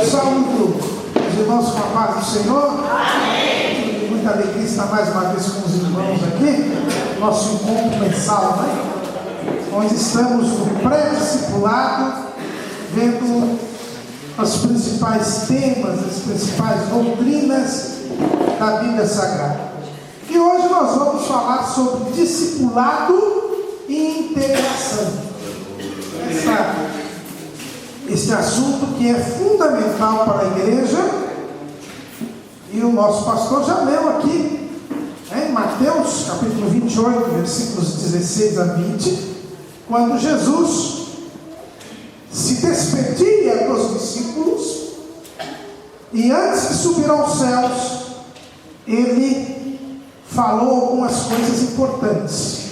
Saúdo os irmãos com a paz do Senhor. Amém. Muita alegria estar mais uma vez com os irmãos aqui. Nosso encontro mensal, né? Onde estamos no pré-discipulado, vendo os principais temas, as principais doutrinas da Bíblia Sagrada. E hoje nós vamos falar sobre discipulado e integração. Esse assunto que é fundamental para a igreja, e o nosso pastor já leu aqui, em Mateus capítulo 28, versículos 16 a 20, quando Jesus se despedia dos discípulos, e antes de subir aos céus, ele falou algumas coisas importantes.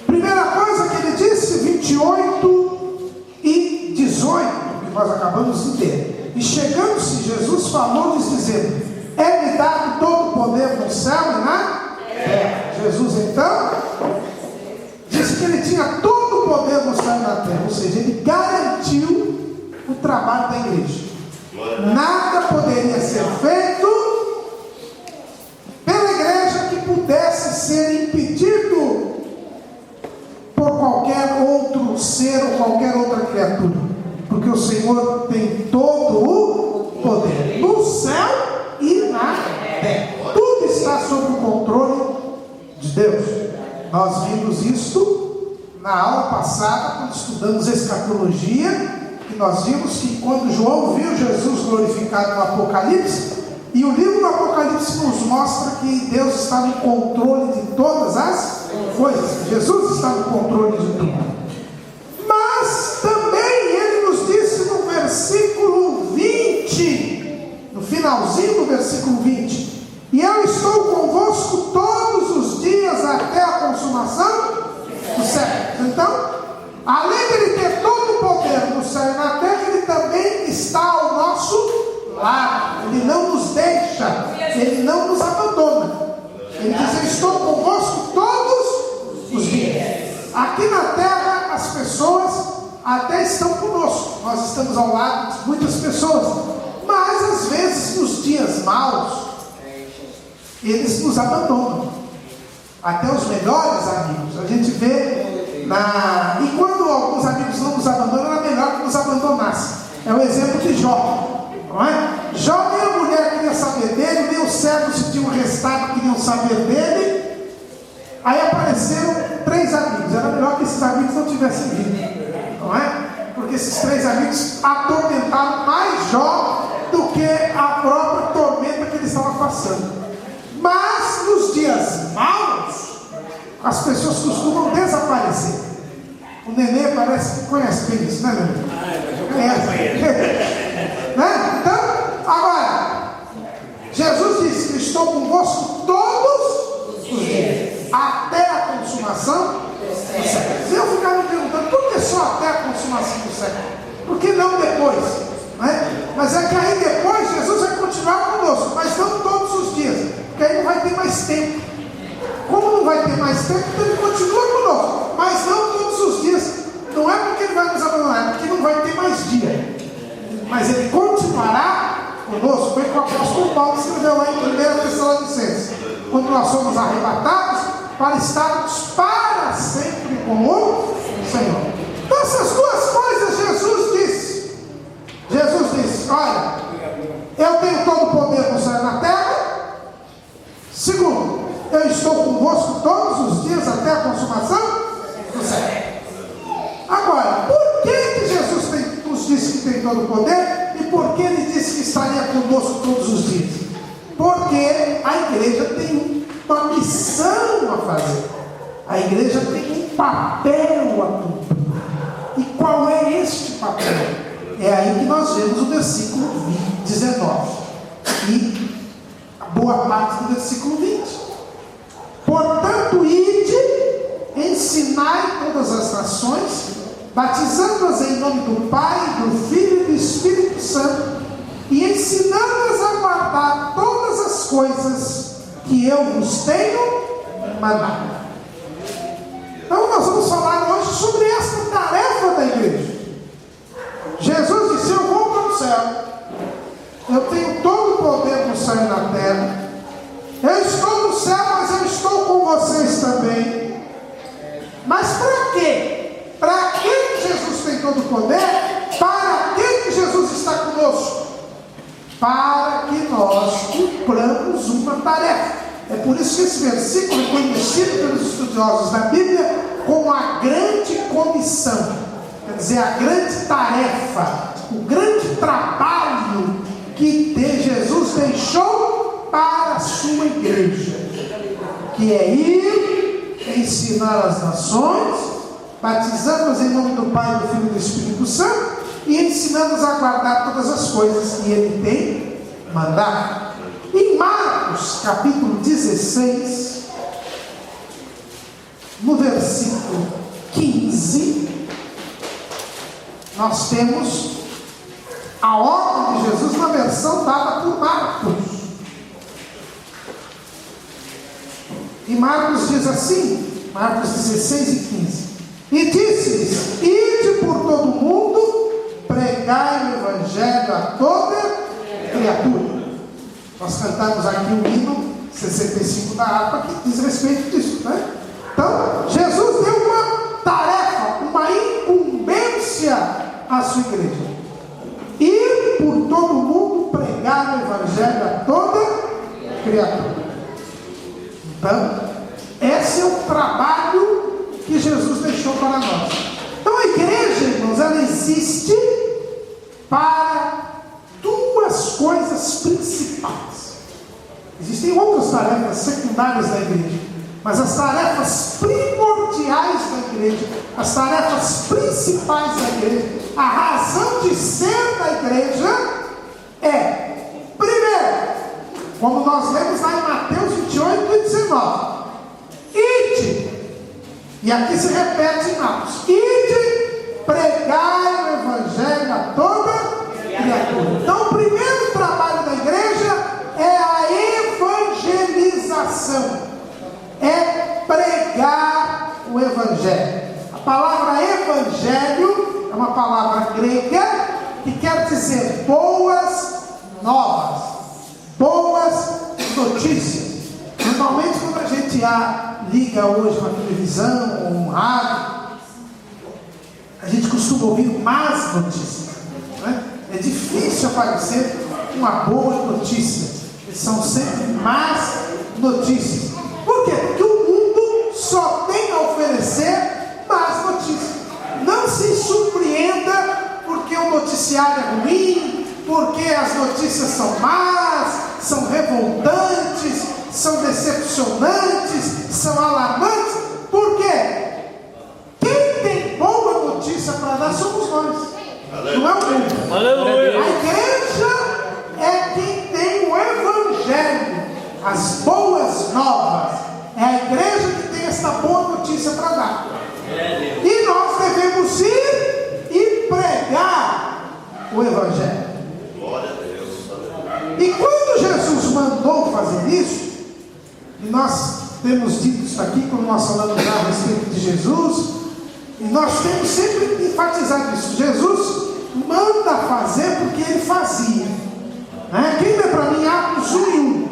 Primeira coisa que ele disse, 28 e 18, que nós acabamos de ler. E chegando-se, Jesus falou-lhes dizendo: é-me dado todo o poder no céu e na terra. Jesus então disse que ele tinha todo o poder no céu e na terra, ou seja, ele garantiu o trabalho da igreja. Nada poderia ser feito pela igreja que pudesse ser impedido por qualquer outro ser ou qualquer outra criatura, porque o Senhor tem todo o poder no céu e na terra. Tudo está sob o controle de Deus. Nós vimos isto na aula passada, quando estudamos escatologia, e nós vimos que quando João viu Jesus glorificado no Apocalipse, e o livro do Apocalipse nos mostra que Deus está no controle de todas as coisas. Jesus está no controle de tudo. Mas também ele nos disse no versículo 20, no finalzinho do versículo 20: e eu estou convosco todos os dias até a consumação do século. Então, além de ele ter todo o poder no céu e na terra, ele também está ao nosso lado. Ele não nos deixa, ele não nos abandona. Ele diz: eu estou convosco todos os dias. Aqui na terra as pessoas até estão conosco, nós estamos ao lado de muitas pessoas, mas às vezes nos dias maus eles nos abandonam, até os melhores amigos. A gente vê e quando alguns amigos não nos abandonam, era melhor que nos abandonassem. É o exemplo de Jó, não é? Jó, nem a mulher queria saber dele, nem os servos que tinham restado queriam saber dele. Aí apareceram 3 amigos. Era melhor que esses amigos não tivessem vindo, não é? Porque esses 3 amigos atormentaram mais Jó do que a própria tormenta que ele estava passando. Mas nos dias maus, as pessoas costumam desaparecer. O Nenê parece que conhece bem isso, né, Nenê? Conhece. Né? Então, agora, Jesus disse: eu estou convosco todos os dias, até a consumação do século. Se eu ficar me perguntando, por que só até a consumação do século? Por que não depois? Né? Mas é que aí depois Jesus vai continuar conosco, mas não todos os dias, porque aí não vai ter mais tempo. Como não vai ter mais tempo, então ele continua conosco, mas não todos os dias. Não é porque ele vai nos abandonar, é porque não vai ter mais dia, mas ele continuará conosco. Foi o que o apóstolo Paulo escreveu lá em 1 Tessalonicenses: quando nós somos arrebatados, para estarmos para sempre com o Senhor. Então essas duas coisas Jesus disse. Jesus disse: olha, eu tenho todo o poder no céu e na terra. Segundo, eu estou convosco todos os dias até a consumação do século. Agora, por que Jesus nos disse que tem todo o poder? E por que ele disse que estaria conosco todos os dias? Porque a igreja tem uma missão a fazer. A igreja tem um papel a cumprir. E qual é este papel? É aí que nós vemos o versículo 19 e a boa parte do versículo 20. Portanto, ide, ensinai todas as nações, batizando-as em nome do Pai, do Filho e do Espírito Santo, e ensinando-as a guardar todas as coisas que eu vos tenho mandado. Então nós vamos falar hoje sobre essa tarefa da igreja. Jesus disse: eu vou para o céu. céu, eu tenho todo o poder no céu e na terra, eu estou no céu, mas eu estou com vocês também. Mas para quê? Para que Jesus tem todo o poder? Para que Jesus está conosco? Para que nós cumpramos uma tarefa. É por isso que esse versículo é conhecido pelos estudiosos da Bíblia como a grande comissão, quer dizer, a grande tarefa, o grande trabalho que Jesus deixou para a sua igreja, que é ir, ensinar as nações, batizando-as em nome do Pai, do Filho e do Espírito Santo, e ensinando-as a guardar todas as coisas que Ele tem mandado. Em Marcos, capítulo 16, no versículo 15, nós temos a ordem de Jesus na versão dada por Marcos. E Marcos diz assim, Marcos 16 e 15: E disse-lhes: Ide por todo o mundo, pregai o Evangelho a toda criatura. Nós cantamos aqui o hino 65 da harpa que diz respeito disso, né? Então, Jesus deu uma tarefa, uma incumbência à sua igreja: ir por todo o mundo, pregar o Evangelho a toda criatura. Então, esse é o trabalho que Jesus deixou para nós. Então, a igreja, irmãos, ela existe para duas coisas principais. Existem outras tarefas secundárias da igreja, mas as tarefas primordiais da igreja, as tarefas principais da igreja, a razão de ser da igreja é, primeiro, como nós lemos lá em Mateus 28 e 19, ide, e aqui se repete em Marcos, ide, pregai o Evangelho a toda criatura. Então, o primeiro trabalho da igreja é a evangelização, é pregar o Evangelho. A palavra Evangelho é uma palavra grega que quer dizer boas novas, boas notícias. Normalmente, quando a gente liga hoje na televisão ou no rádio, a gente costuma ouvir más notícias, né? É difícil aparecer uma boa notícia. São sempre más notícias. Por quê? Porque o mundo só tem a oferecer más notícias. Não se surpreenda porque o noticiário é ruim, porque as notícias são más, são revoltantes, são decepcionantes, são alarmantes. Por quê? Quem tem boa notícia para dar somos nós. Não é o mundo. Aleluia. A igreja é quem tem o Evangelho, as boas novas. É a igreja que tem essa boa notícia para dar. E nós devemos ir e pregar o Evangelho. Glória a Deus. E quando Jesus mandou fazer isso, e nós temos dito isso aqui quando nós falamos já a respeito de Jesus, e nós temos sempre enfatizado isso: Jesus manda fazer porque Ele fazia, né? Quem lê para mim Atos 1 e 1?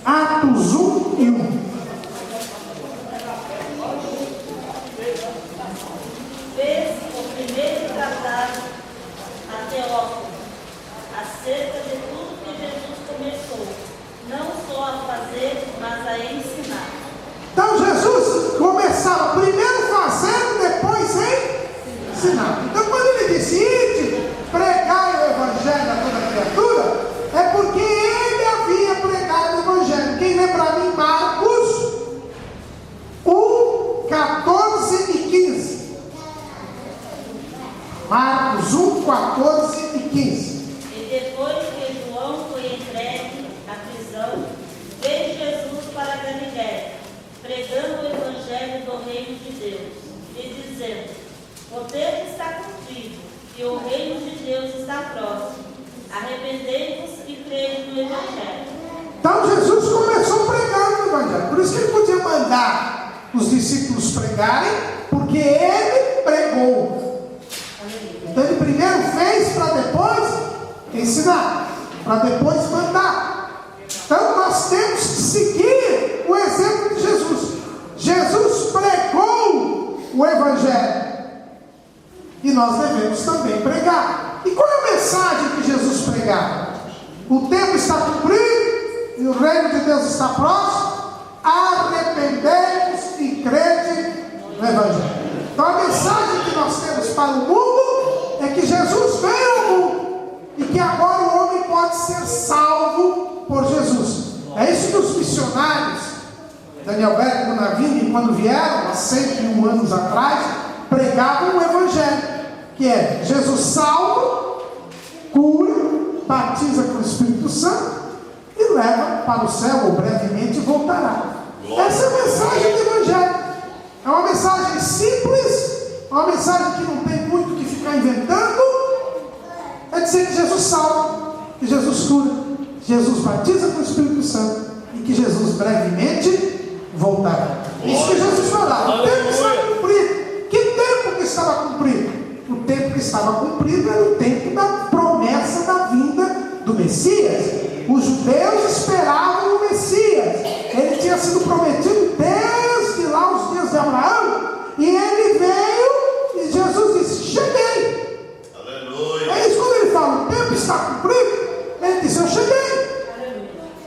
Atos 1 e 1. Fez o primeiro tratado a Teófilo acerca de tudo que Jesus começou, não só a fazer, mas a ensinar. Então Jesus começava primeiro fazendo, depois ensinando. Então quando Ele disse: ide, pregai o Evangelho a toda criatura, é porque Ele havia pregado o Evangelho. Quem lê para mim Marcos 1, 14 e 15. Marcos 1, 14 e 15. E depois que João foi entregue à prisão, veio Jesus para Galiléia, pregando o Evangelho do reino de Deus, e dizendo: o tempo está cumprido, e o reino de Deus está próximo. Arrependei-vos e crede no Evangelho. Então Jesus começou pregando o Evangelho. Por isso que Ele podia mandar os discípulos pregarem, porque Ele pregou. Então ele primeiro fez para depois ensinar, para depois mandar. Então nós temos que seguir o exemplo de Jesus. Jesus pregou o Evangelho e nós devemos também pregar. E qual é a mensagem que Jesus pregava? O tempo está cumprido e o reino de Deus está próximo. Arrependei-vos e crede no Evangelho. Então a mensagem que nós temos para o mundo é que Jesus veio ao mundo e que agora o homem pode ser salvo por Jesus. É isso que os missionários, Daniel Beck, Bonavini, quando vieram há 101 anos atrás, pregavam o Evangelho, que é Jesus salva, cura, batiza com o Espírito Santo e leva para o céu, ou brevemente voltará. Essa é a mensagem do Evangelho. É uma mensagem simples, uma mensagem que não tem muito que ficar inventando. É dizer que Jesus salva, que Jesus cura, que Jesus batiza com o Espírito Santo e que Jesus brevemente voltará. Isso que Jesus falava. O tempo está cumprido. Que tempo que estava cumprido? O tempo que estava cumprido era o tempo da promessa da vinda do Messias. Os judeus esperavam o Messias. Ele tinha sido prometido desde lá os dias de Abraão. E ele veio e Jesus disse: cheguei. Aleluia. É isso quando ele fala: o tempo está cumprido. Ele disse: eu cheguei.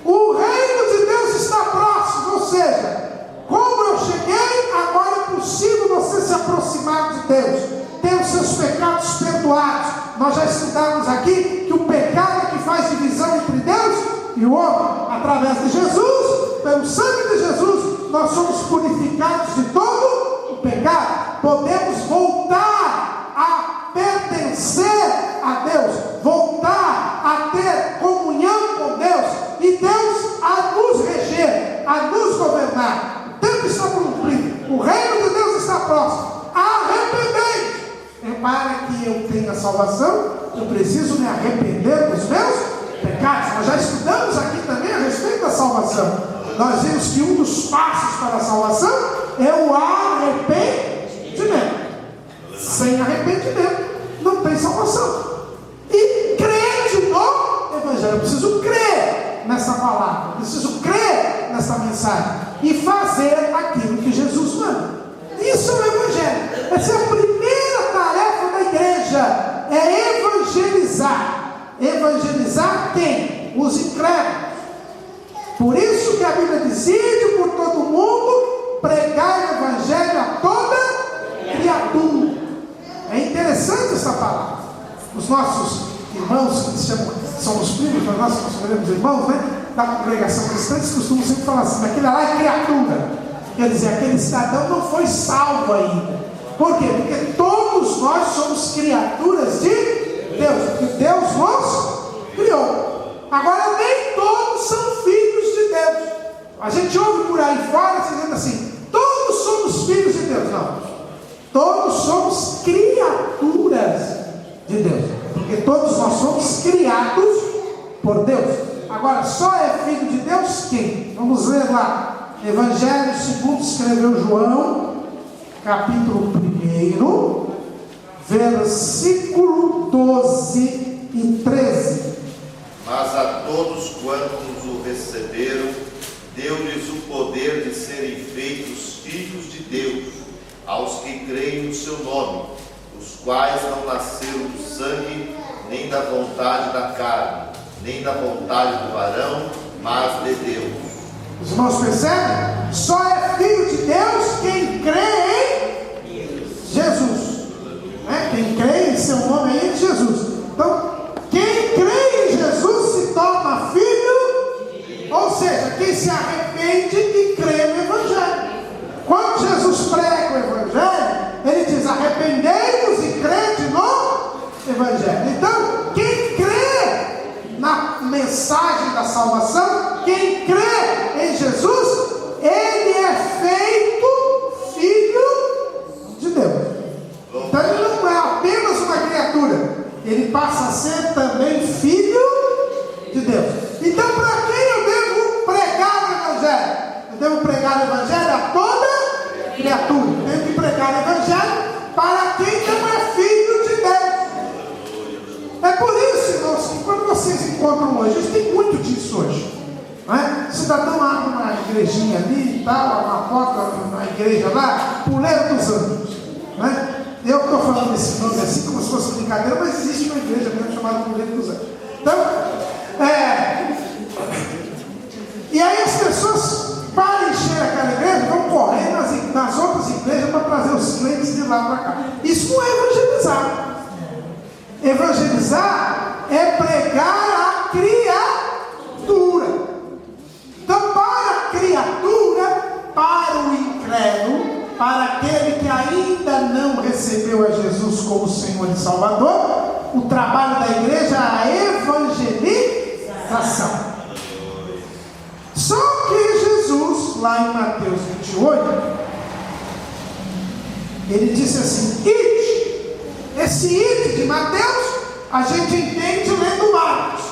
O reino de Deus está próximo. Ou seja, como eu cheguei, agora é possível você se aproximar de Deus, ter os seus pecados perdoados. Nós já estudamos aqui que o pecado é que faz divisão entre Deus e o homem. Através de Jesus, pelo sangue de Jesus, nós somos purificados de todo o pecado. Podemos voltar a pertencer a Deus, voltar a ter comunhão com Deus e Deus a nos reger, a nos governar. O tempo está cumprido, o reino de Deus está próximo. Arrependei-vos. Repara que eu tenho a salvação, eu preciso me arrepender dos meus pecados. Nós já estudamos aqui também a respeito da salvação. Nós vimos que um dos passos para a salvação é o arrependimento. Sem arrependimento não tem salvação. E crede no Evangelho. Eu preciso crer nessa palavra, eu preciso crer nessa mensagem e fazer aquilo que Jesus manda. Isso é o Evangelho. Essa é a primeira tarefa da igreja, é evangelizar. Evangelizar quem? Os incrédulos. Por isso que a Bíblia diz: ide por todo mundo, pregai o Evangelho a toda criatura. É interessante essa palavra. Os nossos irmãos, que se chamam, são os primos, mas nós consideramos irmãos, né? Da congregação cristã, eles costumam sempre falar assim: aquele lá é criatura. Quer dizer, aquele cidadão não foi salvo ainda. Por quê? Porque todos nós somos criaturas de Deus, porque Deus nos criou. Agora, nem todos são filhos de Deus. A gente ouve por aí fora dizendo assim: todos somos filhos de Deus. Não, todos somos criaturas de Deus, porque todos nós somos criados por Deus. Agora, só é filho de Deus quem? Vamos ler lá, Evangelho segundo escreveu João, capítulo 1, versículo 12 e 13. Mas a todos quantos o receberam, deu-lhes o poder de serem feitos filhos de Deus, aos que creem no seu nome, os quais não nasceram do sangue, nem da vontade da carne, nem da vontade do varão, mas de Deus. Os irmãos percebem? Só é filho de Deus quem crê em Jesus, né? Quem crê em seu nome é Jesus. Então, quem crê em Jesus se torna filho, ou seja, quem se arrepende e crê no Evangelho. Quando Jesus prega o Evangelho, ele diz: arrependei-vos e crede no Evangelho. Então, quem crê na mensagem da salvação, quem crê em Jesus, ele é feito filho de Deus. Então ele não é apenas uma criatura, ele passa a ser também filho de Deus. Então, para quem eu devo pregar o Evangelho? Eu devo pregar o Evangelho a toda criatura. Eu devo pregar o Evangelho para que encontram hoje? Eles têm muito disso hoje. Não é? Cidadão abre uma igrejinha ali e tal, uma porta na igreja lá, Puleiro dos Anjos. Não é? Eu estou falando esse nome assim como se fosse brincadeira, mas existe uma igreja mesmo chamada Puleiro dos Anjos. Então, e aí as pessoas, para encher aquela igreja, vão correr nas outras igrejas para trazer os crentes de lá para cá. Isso não é evangelizar. Evangelizar é pregar a criatura. Então, para a criatura, para o incrédulo, para aquele que ainda não recebeu a Jesus como Senhor e Salvador, o trabalho da igreja é a evangelização. Só que Jesus, lá em Mateus 28, ele disse assim: ide. Esse ide de Mateus, a gente entende lendo Marcos.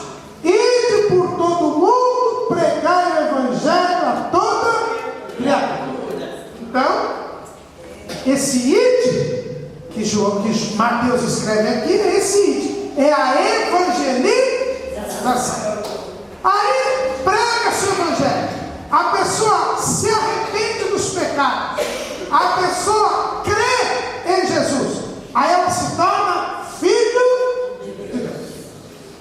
Ide por todo mundo, pregai o evangelho a toda criatura. Então, esse ide que Mateus escreve aqui, é esse ide, é a evangelização. Aí prega-se o evangelho, a pessoa se arrepende dos pecados, a pessoa crê em Jesus, aí ela se torna filho de Deus.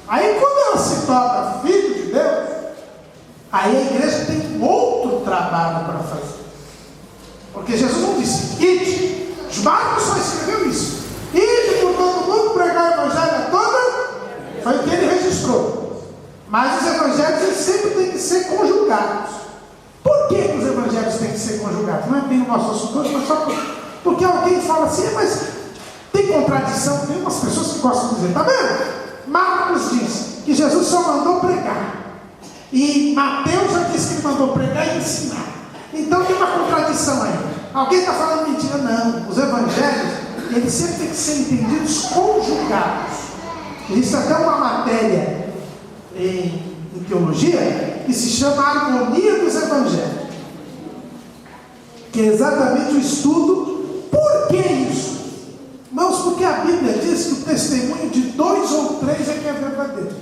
Aí quando ela se torna filho de Deus, aí a igreja tem um outro trabalho para fazer. Porque Jesus não disse ide. Marcos só escreveu isso: ide por todo mundo, pregar o evangelho a toda. Foi o que ele registrou. Mas os evangelhos eles sempre têm que ser conjugados. Por que os evangelhos têm que ser conjugados? Não é bem o nosso assunto hoje, mas só porque alguém fala assim: mas tem contradição. Tem umas pessoas que gostam de dizer, está vendo? Marcos diz que Jesus só mandou pregar, e Mateus já disse que ele mandou pregar e ensinar. Então tem uma contradição aí. Alguém está falando mentira? Não. Os evangelhos, eles sempre têm que ser entendidos conjugados. Existe até uma matéria em teologia que se chama Harmonia dos Evangelhos, que é exatamente o estudo. Por que isso? Irmãos, porque a Bíblia diz que o testemunho de 2 ou 3 é que é verdadeiro.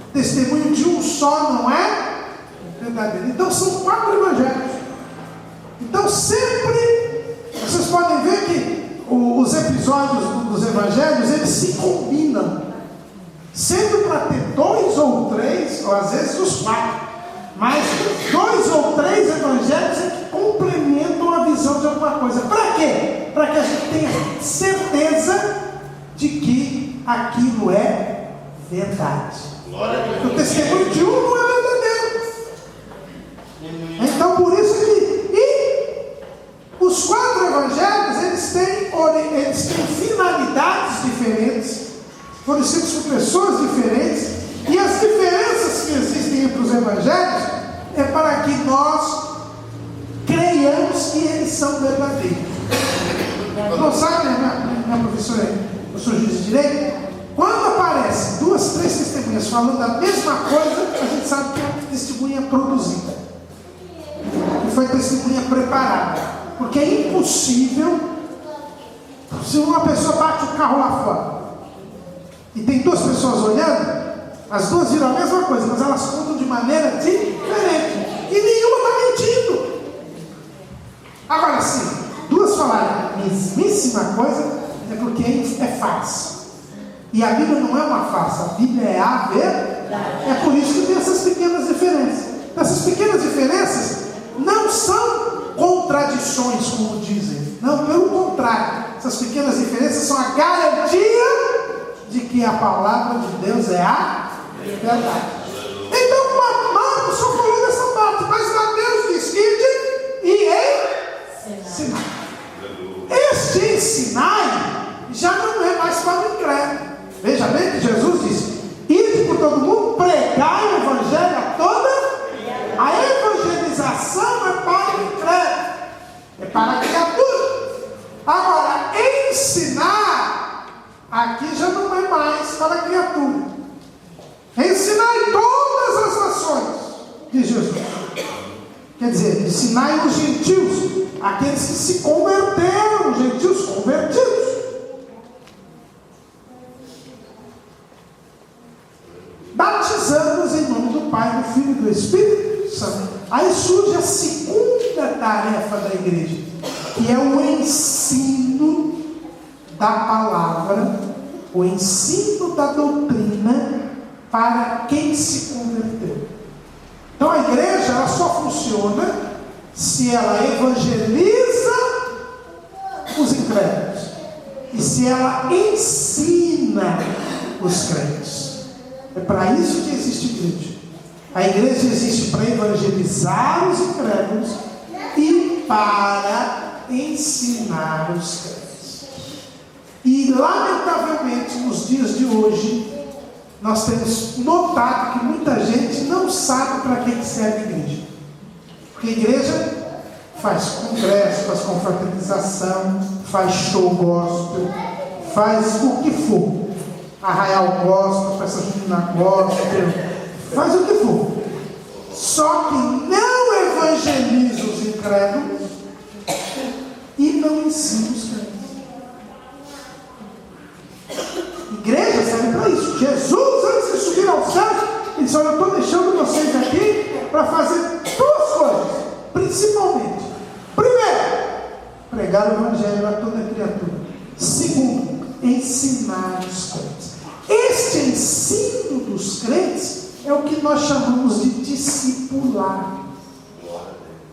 O testemunho de um só não é verdadeiro. Então são 4 evangelhos. Então sempre, vocês podem ver que os episódios dos evangelhos, eles se combinam, sendo para ter 2 ou 3, ou às vezes os 4, mas 2 ou 3 evangelhos é que complementam a visão de alguma coisa. Para quê? Para que a gente tenha certeza de que aquilo é verdade. O testemunho de um não é verdadeiro. Então por isso que os 4 evangelhos, eles têm finalidades diferentes, fornecidos por pessoas diferentes, e as diferenças que existem entre os evangelhos é para que nós creiamos que eles são verdadeiros. Não sabe, minha professora, o senhor juiz de direito, quando aparecem 2, 3 testemunhas falando a mesma coisa, a gente sabe que é uma testemunha produzida, que foi testemunha preparada. Porque é impossível, se uma pessoa bate o carro lá fora e tem 2 pessoas olhando, as 2 viram a mesma coisa, mas elas contam de maneira diferente, e nenhuma está mentindo. Agora sim, 2 falarem a mesmíssima coisa, é porque é farsa. E a Bíblia não é uma farsa, a Bíblia é a verdade. É por isso que tem essas pequenas diferenças. Essas pequenas diferenças não são contradições, como dizem. Não, pelo contrário. Essas pequenas diferenças são a garantia de que a palavra de Deus é a verdade. Então, Marcos só falou dessa parte, mas Mateus diz: ide e ensinai. Este ensinai já não é mais para o incrédulo. Veja bem que Jesus disse: ide por todo mundo, pregai o evangelho a toda. A evangelização é para o incrédulo, é para a criatura. Agora, ensinar aqui já não é mais para a criatura. Ensinai todas as nações, diz Jesus. Quer dizer, ensinai os gentios, aqueles que se converteram, os gentios convertidos. Batizando do Filho e do Espírito Santo. Aí surge a segunda tarefa da igreja, que é o ensino da palavra, o ensino da doutrina para quem se converteu. Então a igreja ela só funciona se ela evangeliza os incrédulos e se ela ensina os crentes. É para isso que existe igreja. A igreja existe para evangelizar os incrédulos e para ensinar os crentes. E lamentavelmente nos dias de hoje nós temos notado que muita gente não sabe para que serve a igreja. Porque a igreja faz congresso, faz confraternização, faz show gospel, faz o que for. Arraial gospel, festa junina gospel, faz o que for. Só que não evangeliza os incrédulos e não ensina os crentes. Igreja serve para isso. Jesus, antes de subir aos céus, ele disse: olha, eu estou deixando vocês aqui para fazer duas coisas, principalmente. Primeiro, pregar o evangelho a toda criatura. Segundo, ensinar os crentes. Este ensino dos crentes é o que nós chamamos de discipulado.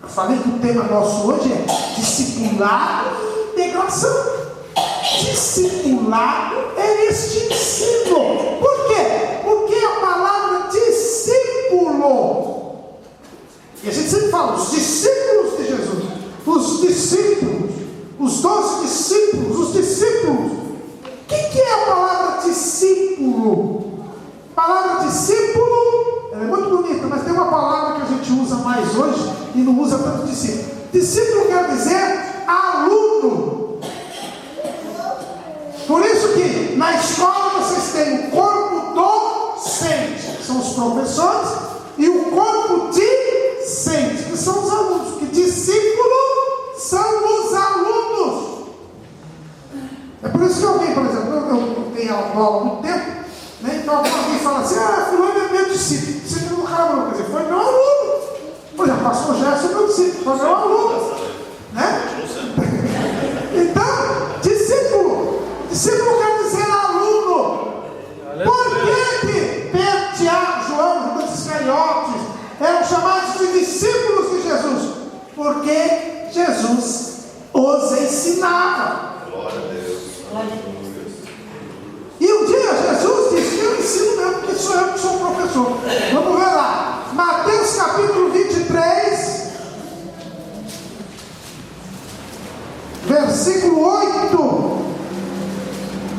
Eu falei que o tema nosso hoje é discipulado e integração. Discipulado é este ensino. Por quê? Porque a palavra discípulo, e a gente sempre fala, os discípulos de Jesus, os discípulos, os 12 discípulos, os discípulos. O que é a palavra discípulo? A palavra discípulo, ela é muito bonita, mas tem uma palavra que a gente usa mais hoje e não usa tanto discípulo. Discípulo quer dizer aluno. Por isso que na escola vocês têm o corpo docente, que são os professores, e o corpo discente, que são os alunos. Que discípulo são os alunos. É por isso que alguém, por exemplo, eu tenho aula há muito tempo, né? Então alguém fala assim: fulano é meu discípulo. Discípulo do cara, quer dizer, foi meu aluno. Por exemplo, pastor Gerson é meu discípulo, foi meu aluno. Né? Então, discípulo. Discípulo quer dizer aluno. Por que Pedro, Tiago, João, Judas Iscariotes eram chamados de discípulos de Jesus? Porque Jesus os ensinava. Glória a Deus. E um dia Jesus disse que eu ensino mesmo, porque sou eu que sou o professor. Vamos ver lá. Mateus capítulo 23, versículo 8.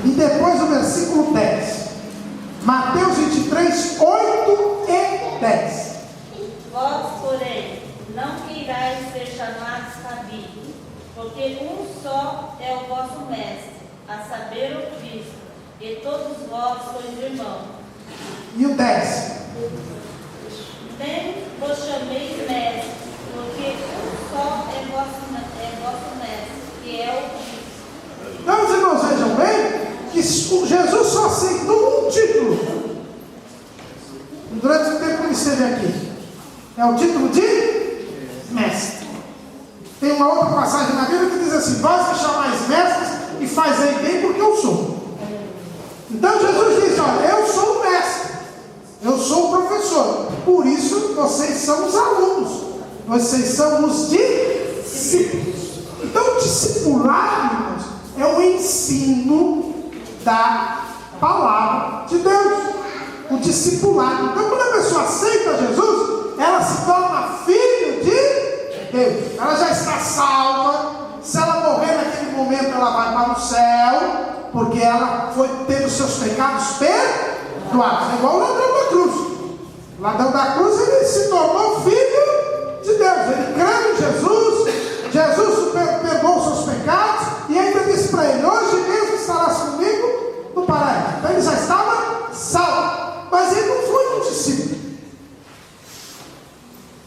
E depois o versículo 10. Mateus 23, 8 e 10. Vós, porém, não queirais ser chamados rabi, porque um só é o vosso mestre, a saber, o Cristo, e todos vós sois irmãos. E o 10. Nem vos chameis mestre, porque um só é vosso mestre, que é o Cristo. Então os irmãos vejam bem que Jesus só aceitou um título durante o tempo que ele esteve aqui. É o título de mestre. Tem uma outra passagem na Bíblia que diz assim: vós me chamais mestres e fazei bem porque eu sou. Então Jesus diz: olha, eu sou o mestre, eu sou o professor, por isso vocês são os alunos, vocês são os discípulos. Então o discipulado, irmãos, é o ensino da palavra de Deus, o discipulado. Então quando a pessoa aceita Jesus, ela se torna filho de Deus, ela já está salva. Se ela morrer naquele momento, ela vai para o céu, porque ela foi tendo seus pecados perdoados. É igual o ladrão da cruz. O ladrão da cruz, ele se tornou filho de Deus, ele creu em Jesus, Jesus perdoou os seus pecados e ainda disse para ele: hoje mesmo estarás comigo no paraíso. Então ele já estava salvo, mas ele não foi um discípulo.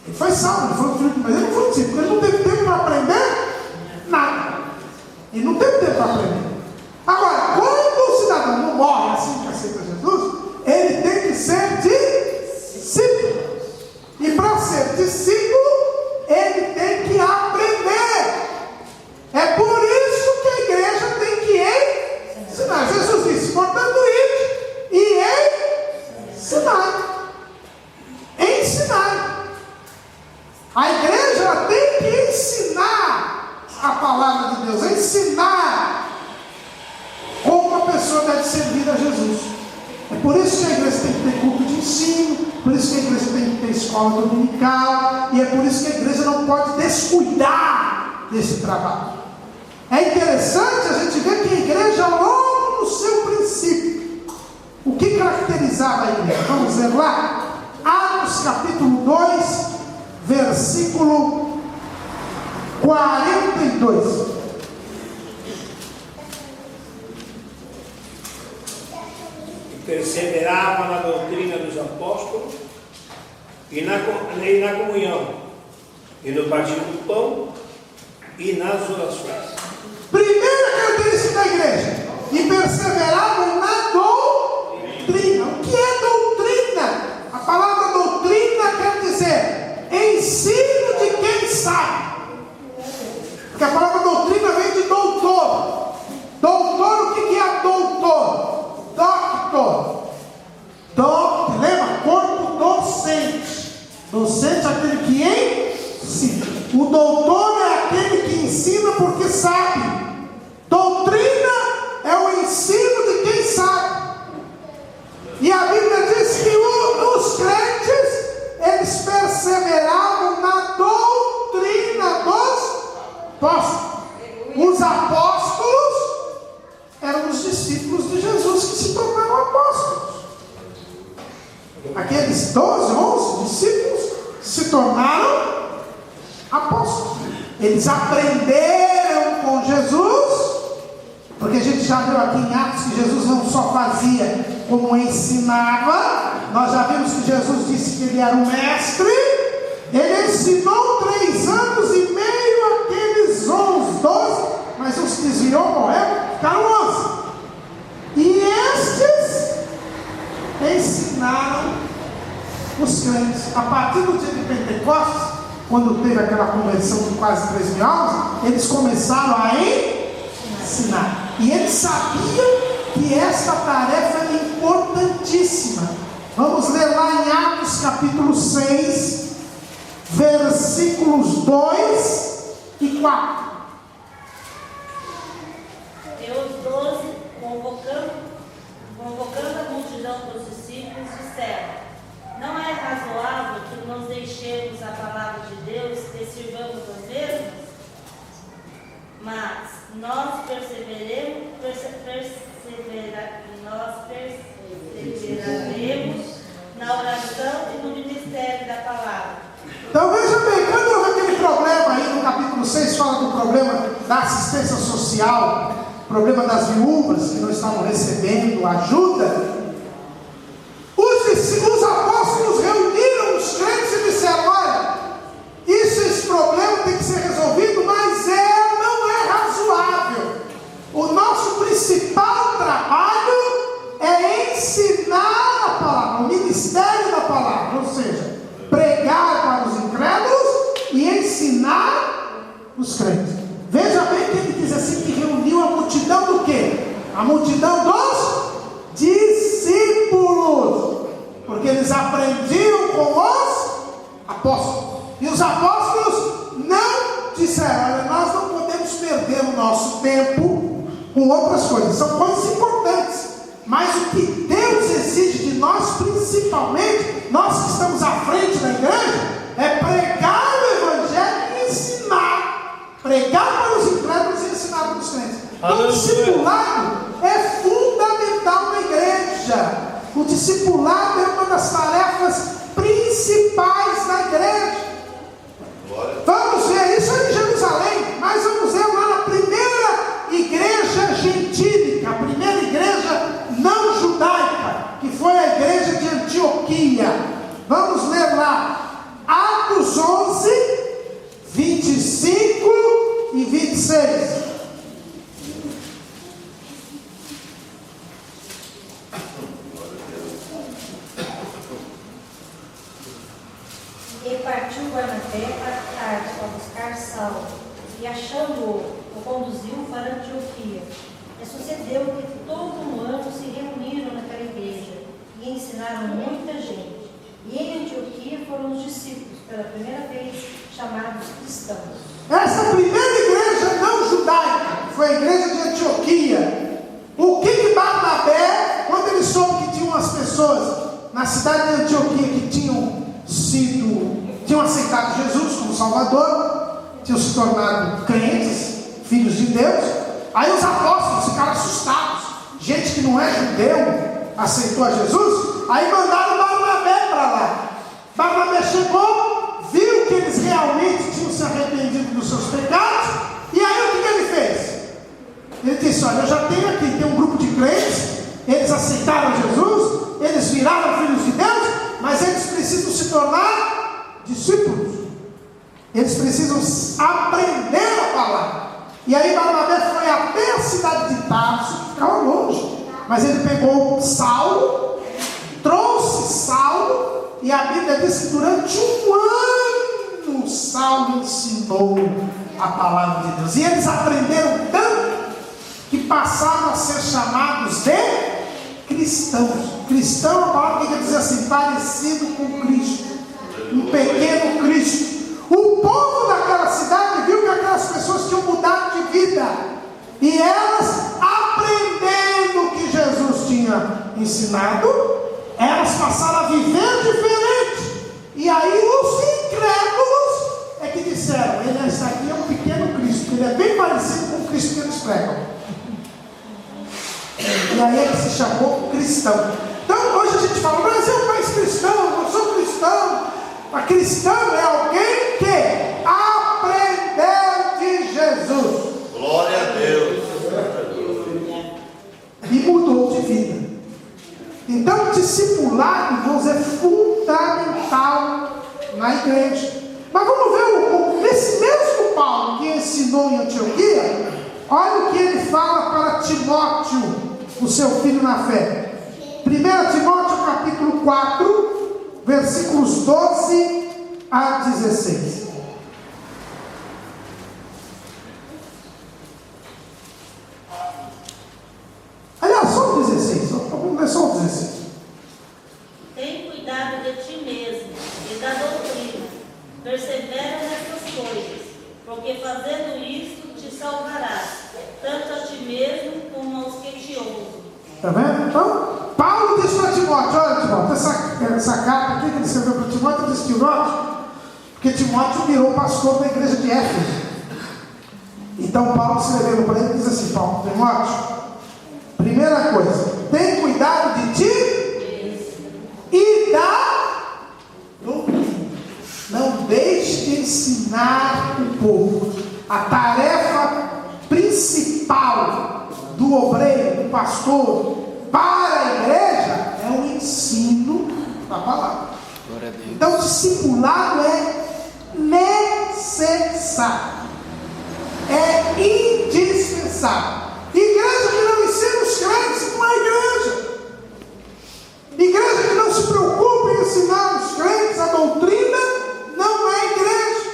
Ele foi salvo, ele foi um filho, mas ele não foi um discípulo. Ele não teve tempo para aprender nada. Ele não teve tempo para aprender. Agora, quando o cidadão não morre assim que aceita Jesus, ele tem que ser discípulo. ensinar. A igreja ela tem que ensinar a palavra de Deus, ensinar como uma pessoa deve servir a Jesus. É por isso que a igreja tem que ter culto de ensino, por isso que a igreja tem que ter escola dominical, e é por isso que a igreja não pode descuidar desse trabalho. É interessante a gente ver que a igreja, logo no seu princípio, o que caracterizava a igreja? Vamos ver lá, Atos capítulo 2, versículo 42. Perseverava na doutrina dos apóstolos e na comunhão, e no partir do pão e nas orações. Primeira característica da igreja: e perseveravam na doutrina. O que é doutrina? A palavra doutrina quer dizer ensino de quem sabe. Porque a palavra doutrina vem de doutor. Doutor, o que é doutor? Doctor. Lembra? Corpo docente. Docente é aquele que ensina. O doutor é aquele que ensina porque sabe. Doutrina é o ensino de quem sabe. E a Bíblia diz que os crentes, eles perseveravam na doutrina dos apóstolos. Os apóstolos eram os discípulos de Jesus que se tornaram apóstolos. Aqueles 12, 11 discípulos se tornaram apóstolos. Eles aprenderam com Jesus, porque a gente já viu aqui em Atos que Jesus não só fazia como ensinava. Nós já vimos que Jesus disse que ele era o mestre. Ele ensinou 3 anos e meio aqueles 11, 12, mas os que desviou, morreram, ficaram 11. E estes ensinaram os crentes. A partir do dia de Pentecostes, quando teve aquela conversão de quase 3 mil almas, eles começaram a ensinar. E eles sabiam que esta tarefa era importantíssima. Vamos ler lá em Atos capítulo 6, versículos 2 e 4. E os 12, convocando a multidão dos discípulos, disseram: não é razoável que nos deixemos a palavra de Deus e sirvamos nós mesmos? Mas nós perseveraremos na oração e no ministério da palavra. Então veja bem, quando houve aquele problema aí no capítulo 6, fala do problema da assistência social, problema das viúvas que não estavam recebendo ajuda. Os apóstolos reuniram os crentes e disseram: olha, esse problema tem que ser resolvido, mas não é razoável. O nosso principal trabalho é ensinar a palavra, o ministério da palavra, ou seja, pregar para os incrédulos e ensinar os crentes. Veja bem que ele diz assim, que reuniu a multidão do quê? A multidão dos discípulos, porque eles aprendiam com os apóstolos. E os apóstolos não disseram: olha, nós não podemos perder o nosso tempo com outras coisas. São coisas importantes, mas o que Deus exige de nós, principalmente nós que estamos à frente da igreja, é pregar o evangelho e ensinar. Pregar para os incrédulos e ensinar para os crentes. Então, o discipulado é fundamental na igreja. O discipulado é uma das tarefas principais da igreja. Vamos ver isso em Jerusalém, mas vamos ver lá na primeira igreja gentílica, a primeira igreja não judaica, que foi a igreja de Antioquia. Vamos ler lá, Atos 11, 25 e 26. E partiu Barnabé para Tarso para buscar Saulo, e achando-o, o conduziu para Antioquia. E sucedeu que todo um ano se reuniram naquela igreja, e ensinaram muita gente. E em Antioquia foram pela primeira vez chamados cristãos. Essa primeira igreja não judaica foi a igreja de Antioquia. O que Barnabé, quando ele soube que tinha umas pessoas na cidade de Antioquia que tinham aceitado Jesus como Salvador, tinham se tornado crentes, filhos de Deus, aí os apóstolos ficaram assustados. Gente que não é judeu aceitou a Jesus, aí mandaram Barnabé para lá. Barnabé chegou, viu que eles realmente tinham se arrependido dos seus pecados, e aí o que ele fez? Ele disse: olha, eu já tenho aqui, tem um grupo de crentes, eles aceitaram Jesus, eles viraram filhos de Deus, mas eles precisam se tornar discípulos, eles precisam aprender a palavra. E aí Barnabé foi até a cidade de Tarso, que ficava longe, mas ele pegou Saulo, trouxe Saulo, e a Bíblia diz que durante um ano Saulo ensinou a palavra de Deus, e eles aprenderam tanto que passaram a ser chamados de cristãos. Cristão é uma palavra que quer dizer assim, parecido com Cristo, um pequeno Cristo. O povo daquela cidade viu que aquelas pessoas tinham mudado de vida, e elas, aprendendo o que Jesus tinha ensinado, elas passaram a viver diferente. E aí os incrédulos é que disseram: ele está aqui, é um pequeno Cristo, ele é bem parecido com o Cristo que eles pregam. E aí ele se chamou cristão. Então hoje a gente fala: o Brasil é um país cristão, eu sou cristão. Mas cristão é alguém que aprendeu de Jesus. Glória a Deus. E mudou de vida. Então o discipulado, irmãos, é fundamental na igreja. Mas vamos ver nesse mesmo Paulo que ensinou em Antioquia, olha o que ele fala para Timóteo, o seu filho na fé. 1 Timóteo capítulo 4, versículos 12 a 16. Aliás, só o 16, vamos ler só o 16. Tem cuidado de ti mesmo e da doutrina, persevera nessas coisas, porque fazendo isto te salvarás, tanto a ti mesmo como aos que te ouvem. Está vendo? Então, Paulo diz para Timóteo: olha, Timóteo, essa carta aqui que ele escreveu para Timóteo, diz Timóteo, porque Timóteo virou pastor da igreja de Éfeso. Então Paulo escrevendo para ele diz assim: Paulo, Timóteo, primeira coisa, tem cuidado de ti e da doutrina. Não deixe de ensinar o povo. A tarefa principal do obreiro, do pastor, para a igreja é o ensino da palavra. Então o discipulado é necessário, é indispensável. Igreja que não ensina os crentes não é igreja. Igreja que não se preocupa em ensinar os crentes a doutrina não é igreja.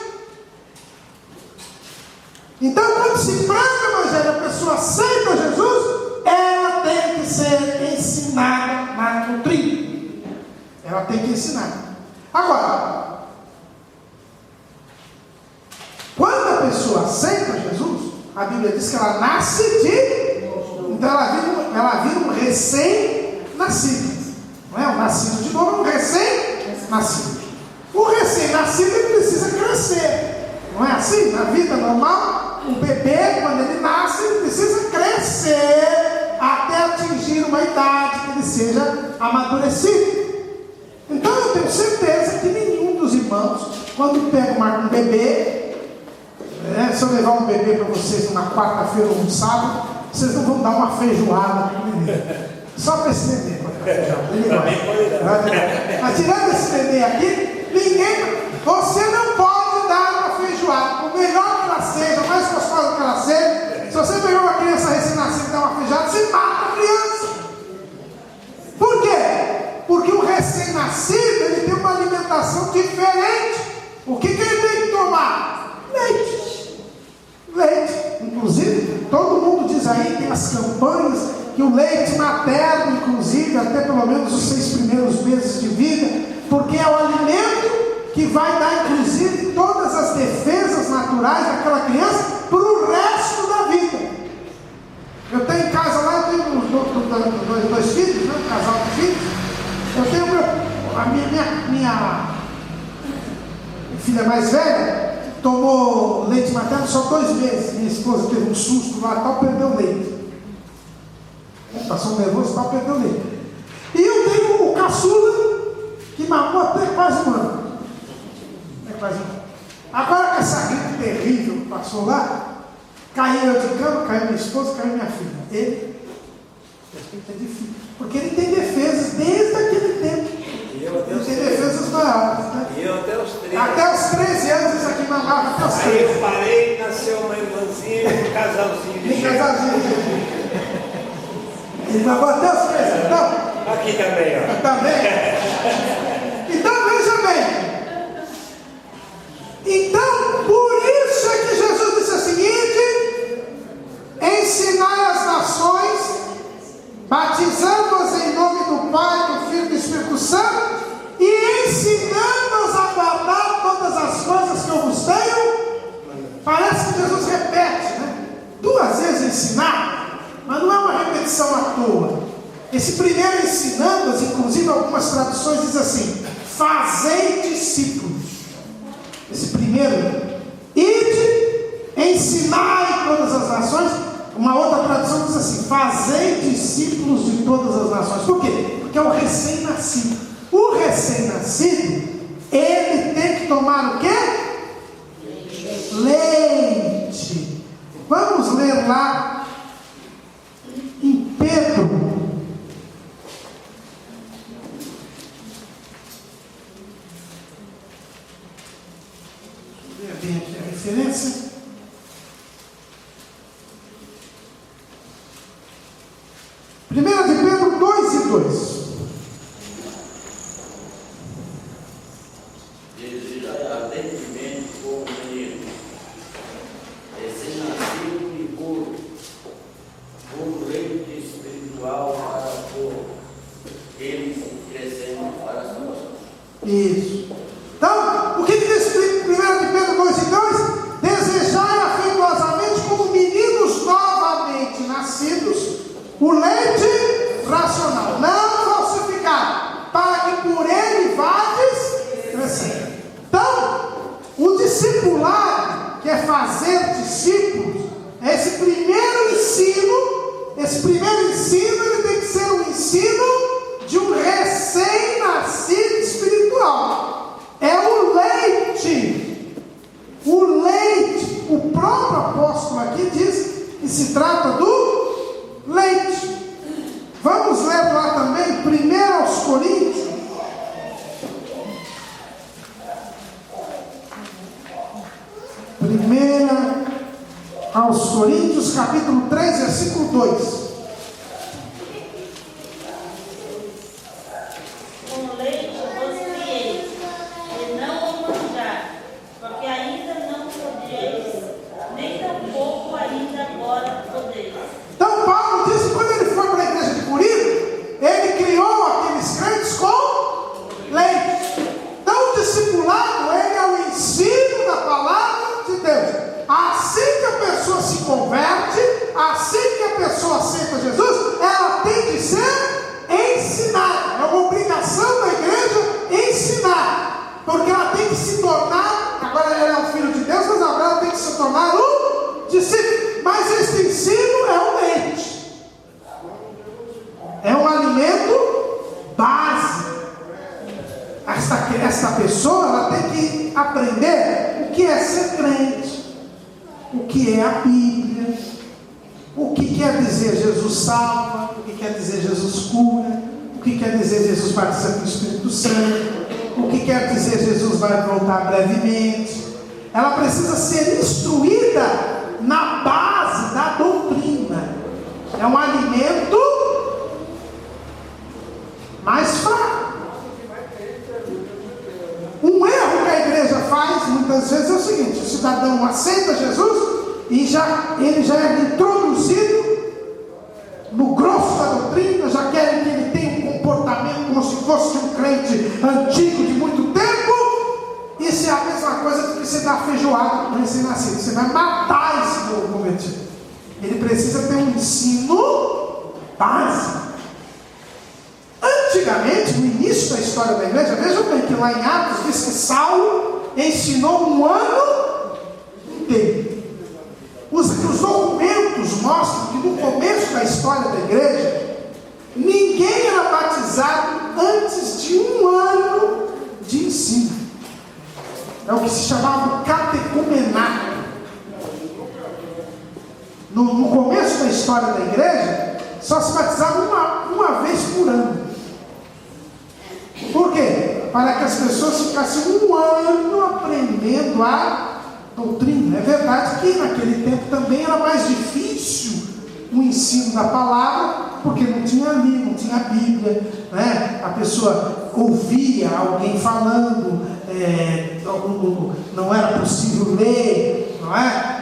Então, quando se prega o evangelho, a pessoa aceita Jesus, ela tem que ser ensinada na doutrina. Ela tem que ensinar. Agora, quando a pessoa aceita Jesus, a Bíblia diz que ela nasce de... Então ela vira um recém-nascido. Não é um nascido de novo, é um recém-nascido. O recém-nascido ele precisa crescer. Não é assim? Na vida normal, o bebê, quando ele nasce, ele precisa crescer até atingir uma idade que ele seja amadurecido. Então eu tenho certeza que nenhum dos irmãos, quando pega um bebê, se eu levar um bebê para vocês na quarta-feira ou no sábado, vocês não vão dar uma feijoada para o bebê. Só para esse bebê. Mas tirando esse bebê aqui, você não pode dar uma feijoada. Por melhor que ela seja, mais gostosa que ela seja, se você pegar uma criança recém-nascida e dar uma feijoada, você mata a criança. Por quê? Porque o recém-nascido ele tem uma alimentação diferente. O que ele tem que tomar? Leite. Inclusive, todo mundo diz aí, tem as campanhas, que o leite materno, inclusive, até pelo menos os 6 primeiros meses de vida, porque é o alimento que vai dar, inclusive, naturais daquela criança para o resto da vida. Eu tenho em casa lá, eu tenho dois filhos, né? Um casal de filhos. Eu tenho a minha filha mais velha tomou leite materno só 2 meses. Minha esposa teve um susto lá, tal, perdeu o leite. Passou nervoso, tal, perdeu o leite. E eu tenho o caçula, que mamou até quase um ano. Agora com essa gripe terrível que passou lá, caiu eu de cama, caiu minha esposa, caiu minha filha. Ele é difícil, porque ele tem defesas desde aquele tempo. Ele tem defesas maiores, né? E eu até os 13. Até os 13 anos isso aqui mamava, até os 13. Aí eu parei, nasceu uma irmãzinha e um casalzinho. Ele mamou até os 13 anos. Então, aqui também, ó. Também. Então veja bem. Então, por isso é que Jesus disse o seguinte: ensinai as nações, batizando-as em nome do Pai, do Filho e do Espírito Santo, e ensinando-as a guardar todas as coisas que eu vos tenho. Parece que Jesus repete, né? 2 vezes ensinar, mas não é uma repetição à toa. Esse primeiro ensinando-as, inclusive algumas traduções diz assim: fazei discípulos. Esse primeiro, ide, ensinai todas as nações. Uma outra tradução diz assim: fazei discípulos de todas as nações. Por quê? Porque é o recém-nascido. O recém-nascido, ele tem que tomar o quê? Leite. Vamos ler lá em Pedro. Bem aqui a referência. 1 de Pedro 2:2. Desejai ardentemente como menino, recém-nascido e puro, leite espiritual para eles crescendo para a salvação. Isso. Então, o que diz 1 de Pedro 2:2? Desejai afetuosamente como meninos novamente nascidos o leite racional, não falsificado, para que por ele vades crescendo. Então, o discipulado, que é fazer discípulos, é esse primeiro ensino. Esse primeiro ensino, ele tem que ser um ensino de um recém-nascido espiritual. É o leite. O leite. O próprio apóstolo aqui diz que se trata do leite. Vamos ler lá também, 1 aos Coríntios. Primeira aos Coríntios, capítulo 3, versículo 2. Com leite vos criei, e não o manjar, porque ainda não podeis, nem tampouco ainda agora podeis. Então Paulo disse que quando ele foi para a igreja de Corinto, ele criou aqueles crentes com leite. Então o discipulado, ele é o ensino da palavra de Deus. Assim que a pessoa se converte, assim que a pessoa aceita Jesus, ela tem que ser ensinada. É uma obrigação da igreja ensinar, porque ela tem que se tornar, agora ela é um filho de Deus, mas agora ela tem que se tornar um discípulo. Mas esse ensino é o leite, é um alimento básico. Esta pessoa, ela tem que aprender o que é ser crente, o que é a Bíblia, o que quer dizer Jesus salva, o que quer dizer Jesus cura, o que quer dizer Jesus batiza com o Espírito Santo, o que quer dizer Jesus vai voltar brevemente. Ela precisa ser instruída na base da doutrina. É um alimento mais fraco. Um erro que a igreja faz muitas vezes é o seguinte: o cidadão aceita Jesus e ele já é introduzido no grosso da doutrina, já querem que ele tenha um comportamento como se fosse um crente antigo de muito tempo. Isso é a mesma coisa do que se você dar feijoada para o recém-nascido, você vai matar esse novo convertido. Ele precisa ter um ensino básico. Antigamente, no início da história da igreja, vejam bem que lá em Atos diz que Saulo ensinou um ano inteiro. Os documentos mostram que no começo da história da igreja, ninguém era batizado antes de um ano de ensino. É o que se chamava catecumenato. No começo da história da igreja, só se batizava uma vez por ano. Por quê? Para que as pessoas ficassem um ano aprendendo a doutrina. É verdade que naquele tempo também era mais difícil o ensino da palavra, porque não tinha livro, não tinha Bíblia, né? A pessoa ouvia alguém falando, não era possível ler, não é?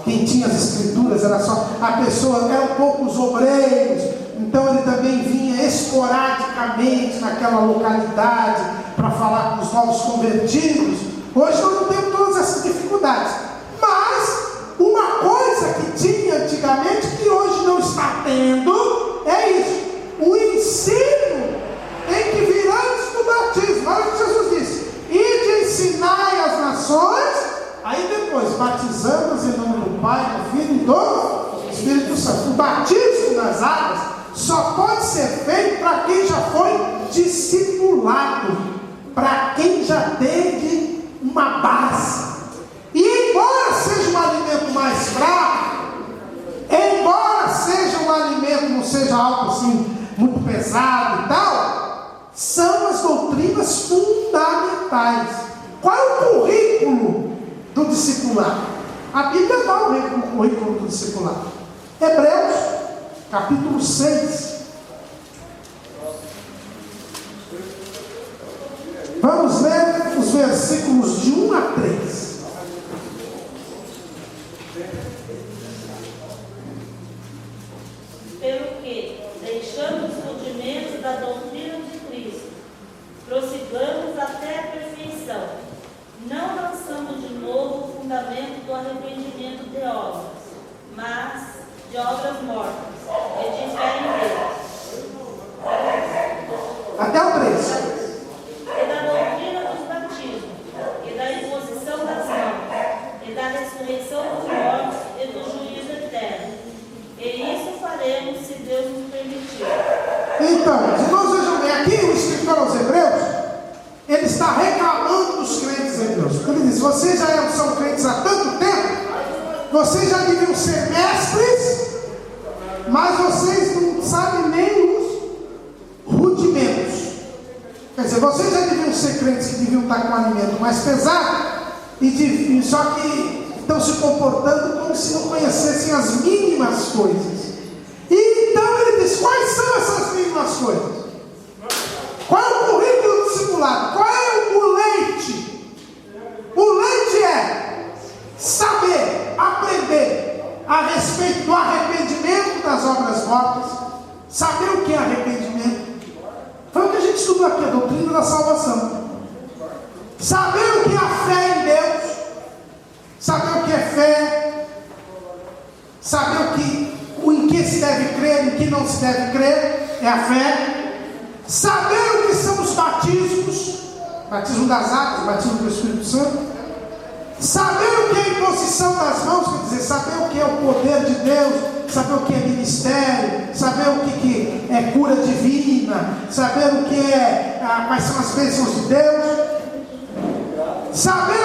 Quem tinha as escrituras era só a pessoa, eram poucos obreiros, então ele também vinha esporadicamente naquela localidade para falar com os novos convertidos. Hoje nós não temos todas essas dificuldades, mas uma coisa que tinha antigamente que hoje não está tendo é isso: o ensino tem que vir antes do batismo. Olha o que Jesus disse: ide ensinai as nações. Aí depois, batizamos em nome do Pai, do Filho e do Espírito Santo. O batismo nas águas só pode ser feito para quem já foi discipulado, para quem já teve uma base. E embora seja um alimento mais fraco, embora seja um alimento, não seja algo assim muito pesado e tal, são as doutrinas fundamentais. Qual é o currículo do discipulado? A Bíblia dá o currículo do discipulado. Hebreus, capítulo 6. Vamos ler os versículos de 1 a 3. Pelo que, deixando os rudimentos da doutrina de Cristo, prossigamos até a perfeição, não lançando de novo o fundamento do arrependimento de obras, mas de obras mortas, e de fé em Deus. Até o 3. E da doutrina dos batismos, e da imposição das mãos, e da ressurreição dos mortos, e do juízo eterno. E isso faremos, se Deus nos permitir. Então, se nós vejamos bem aqui, o escritor aos Hebreus, ele está reclamando dos crentes hebreus. Porque ele diz: vocês já são crentes há tanto tempo, vocês já deviam ser mestres, mas vocês não sabem nem os rudimentos. Quer dizer, vocês já deviam ser crentes que deviam estar com um alimento mais pesado, e só que estão se comportando como se não conhecessem as mínimas coisas. E então ele diz: quais são essas mínimas coisas? Qual é o currículo do discipulado? Qual é o leite? O leite é saber, aprender a respeito do arrependimento das obras mortas. Saber o que é arrependimento. Foi o que a gente estudou aqui, a doutrina da salvação. Saber o que é a fé em Deus. Saber o que é fé. Saber em que se deve crer, em que não se deve crer, é a fé. Saber o que são os batismos, batismo das águas, batismo do Espírito Santo. Saber o que é a imposição das mãos, quer dizer, saber o que é o poder de Deus, saber o que é ministério, saber o que é cura divina, saber o que quais são as bênçãos de Deus, saber